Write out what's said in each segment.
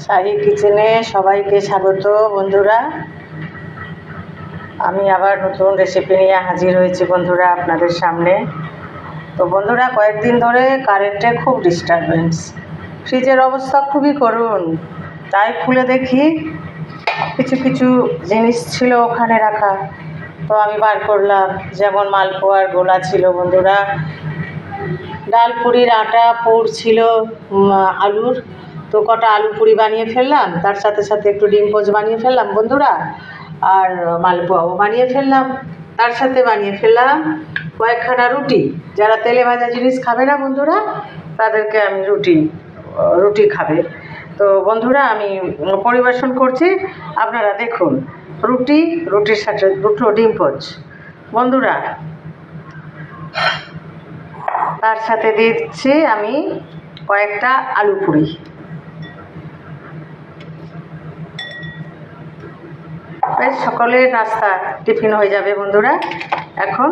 শাহী কিচেনে সবাইকে স্বাগত বন্ধুরা। আমি আবার নতুন রেসিপি নিয়ে হাজির হয়েছি বন্ধুরা আপনাদের সামনে। তো বন্ধুরা, কয়েকদিন ধরে কারেন্টের খুব ডিস্টারবেন্স, ফ্রিজের অবস্থা খুবই করুণ। তাই খুলে দেখি কিছু কিছু জিনিস ছিল ওখানে রাখা, তো আমি বার করলাম। যেমন মালপোয়ার গোলা ছিল বন্ধুরা, ডাল পুরির আটা পুর ছিল, আলুর, তো কটা আলু পুরি বানিয়ে ফেললাম। তার সাথে সাথে একটু ডিম পোচ বানিয়ে ফেললাম বন্ধুরা, আর মালপোয়াও বানিয়ে ফেললাম। তার সাথে বানিয়ে ফেললাম কয়েকখানা রুটি। যারা তেলে ভাজা জিনিস খাবে না বন্ধুরা, তাদেরকে আমি রুটি খাবে। তো বন্ধুরা, আমি পরিবেশন করছি, আপনারা দেখুন। রুটির সাথে দুটো ডিম পোচ বন্ধুরা। তার সাথে দিয়ে দিচ্ছি আমি কয়েকটা আলু পুরি। বেশ সকলের নাস্তা টিফিন হয়ে যাবে বন্ধুরা। এখন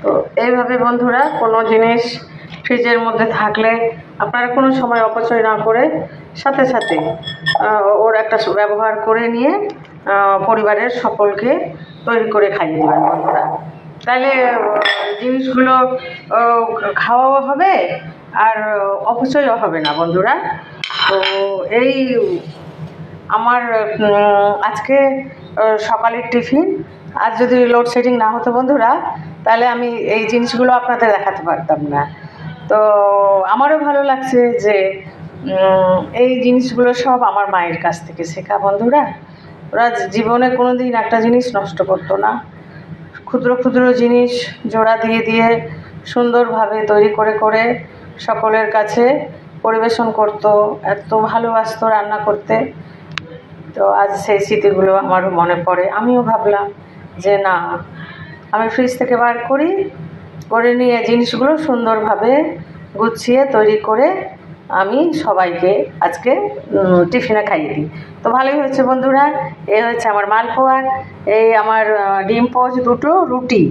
তো এইভাবে বন্ধুরা, কোনো জিনিস ফ্রিজের মধ্যে থাকলে আপনারা কোনো সময় অপচয় না করে সাথে সাথে ওর একটা ব্যবহার করে নিয়ে পরিবারের সকলকে তৈরি করে খাইয়ে দেবেন বন্ধুরা। তাহলে জিনিসগুলো খাওয়াও হবে আর অপচয়ও হবে না বন্ধুরা। তো এই আমার আজকে সকালের টিফিন। আজ যদি লোডশেডিং না হতো বন্ধুরা, তাহলে আমি এই জিনিসগুলো আপনাদের দেখাতে পারতাম না। তো আমারও ভালো লাগছে যে এই জিনিসগুলো সব আমার মায়ের কাছ থেকে শেখা বন্ধুরা। ওরা জীবনে কোনো দিন একটা জিনিস নষ্ট করতো না। ক্ষুদ্র ক্ষুদ্র জিনিস জোড়া দিয়ে দিয়ে সুন্দরভাবে তৈরি করে করে সকলের কাছে পরিবেশন করতো। এত ভালোবাসতো রান্না করতে। তো আজ সেই স্মৃতিগুলো আমারও মনে পড়ে। আমিও ভাবলাম যে না, আমি ফ্রিজ থেকে বার করে নিয়ে জিনিসগুলো সুন্দরভাবে গুছিয়ে তৈরি করে আমি সবাইকে আজকে টিফিনে খাইয়ে দিই। তো ভালোই হয়েছে বন্ধুরা। এই হচ্ছে আমার মালপোয়া, এই আমার ডিম পোচ, দুটো রুটি,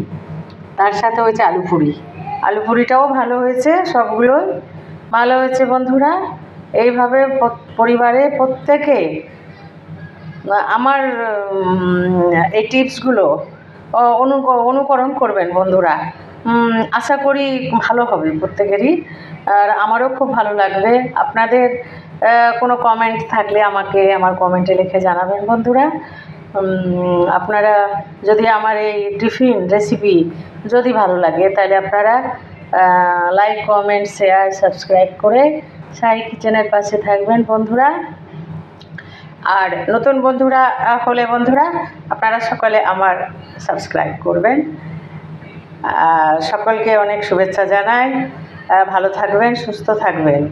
তার সাথে হয়েছে আলু পুরিটাও ভালো হয়েছে, সবগুলোই ভালো হয়েছে বন্ধুরা। এইভাবে পরিবারে প্রত্যেকে আমার এই টিপসগুলো অনুকরণ করবেন বন্ধুরা। আশা করি ভালো হবে প্রত্যেকেরই, আর আমারও খুব ভালো লাগবে। আপনাদের কোনো কমেন্ট থাকলে আমাকে আমার কমেন্টে লিখে জানাবেন বন্ধুরা। আপনারা যদি আমার এই টিফিন রেসিপি যদি ভালো লাগে, তাহলে আপনারা লাইক, কমেন্ট, শেয়ার, সাবস্ক্রাইব করে শাহী কিচেনের পাশে থাকবেন বন্ধুরা। আর নতুন বন্ধুরা হলে বন্ধুরা, আপনারা সকলে আমার সাবস্ক্রাইব করবেন। সকলকে অনেক শুভেচ্ছা জানাই। ভালো থাকবেন, সুস্থ থাকবেন।